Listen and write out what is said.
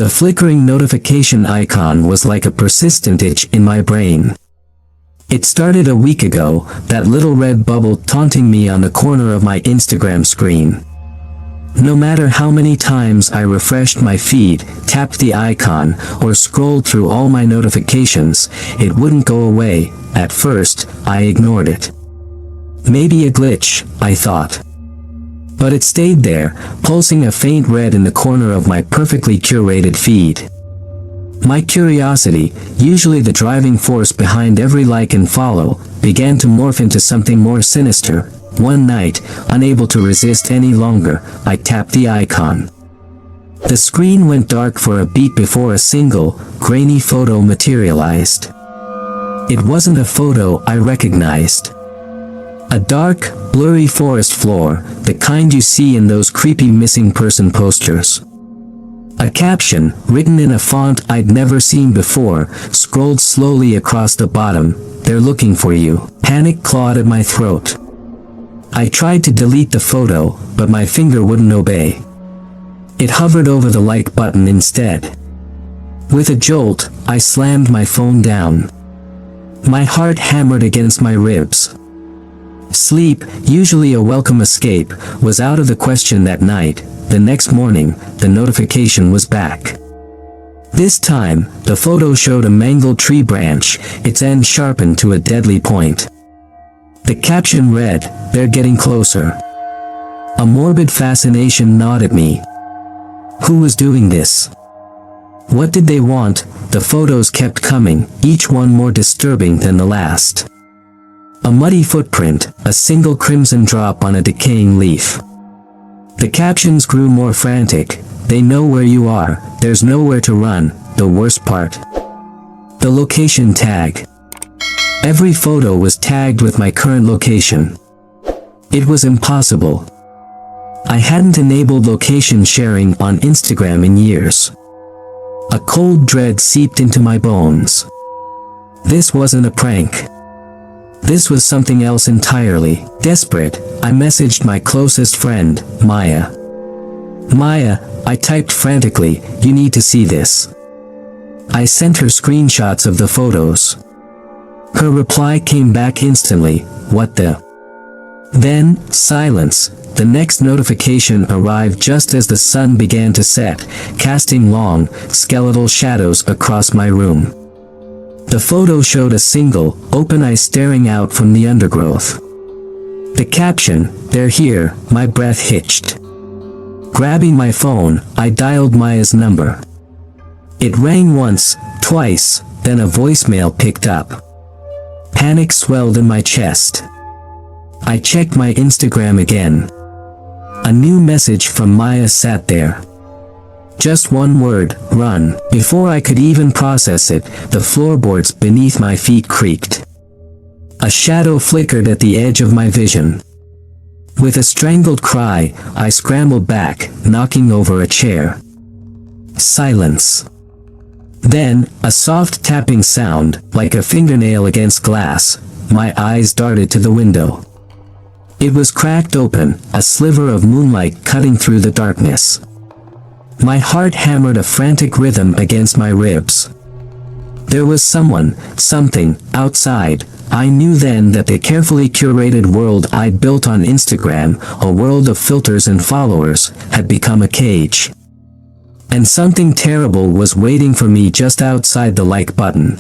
The flickering notification icon was like a persistent itch in my brain. It started a week ago, that little red bubble taunting me on the corner of my Instagram screen. No matter how many times I refreshed my feed, tapped the icon, or scrolled through all my notifications, it wouldn't go away. At first, I ignored it. Maybe a glitch, I thought. But it stayed there, pulsing a faint red in the corner of my perfectly curated feed. My curiosity, usually the driving force behind every like and follow, began to morph into something more sinister. One night, unable to resist any longer, I tapped the icon. The screen went dark for a beat before a single, grainy photo materialized. It wasn't a photo I recognized. A dark, blurry forest floor, the kind you see in those creepy missing person posters. A caption, written in a font I'd never seen before, scrolled slowly across the bottom. "They're looking for you." Panic clawed at my throat. I tried to delete the photo, but my finger wouldn't obey. It hovered over the like button instead. With a jolt, I slammed my phone down. My heart hammered against my ribs. Sleep, usually a welcome escape, was out of the question that night. The next morning, the notification was back. This time, the photo showed a mangled tree branch, its end sharpened to a deadly point. The caption read, "They're getting closer." A morbid fascination gnawed at me. Who was doing this? What did they want? The photos kept coming, each one more disturbing than the last. A muddy footprint, a single crimson drop on a decaying leaf. The captions grew more frantic. "They know where you are, there's nowhere to run." The worst part. The location tag. Every photo was tagged with my current location. It was impossible. I hadn't enabled location sharing on Instagram in years. A cold dread seeped into my bones. This wasn't a prank. This was something else entirely. Desperate, I messaged my closest friend, Maya. "Maya," I typed frantically, "you need to see this." I sent her screenshots of the photos. Her reply came back instantly, "What the?" Then, silence. The next notification arrived just as the sun began to set, casting long, skeletal shadows across my room. The photo showed a single, open eye staring out from the undergrowth. The caption, "They're here," my breath hitched. Grabbing my phone, I dialed Maya's number. It rang once, twice, then a voicemail picked up. Panic swelled in my chest. I checked my Instagram again. A new message from Maya sat there. Just one word, "Run." Before I could even process it, the floorboards beneath my feet creaked. A shadow flickered at the edge of my vision. With a strangled cry, I scrambled back, knocking over a chair. Silence. Then, a soft tapping sound, like a fingernail against glass. My eyes darted to the window. It was cracked open, a sliver of moonlight cutting through the darkness. My heart hammered a frantic rhythm against my ribs. There was someone, something, outside. I knew then that the carefully curated world I'd built on Instagram, a world of filters and followers, had become a cage. And something terrible was waiting for me just outside the like button.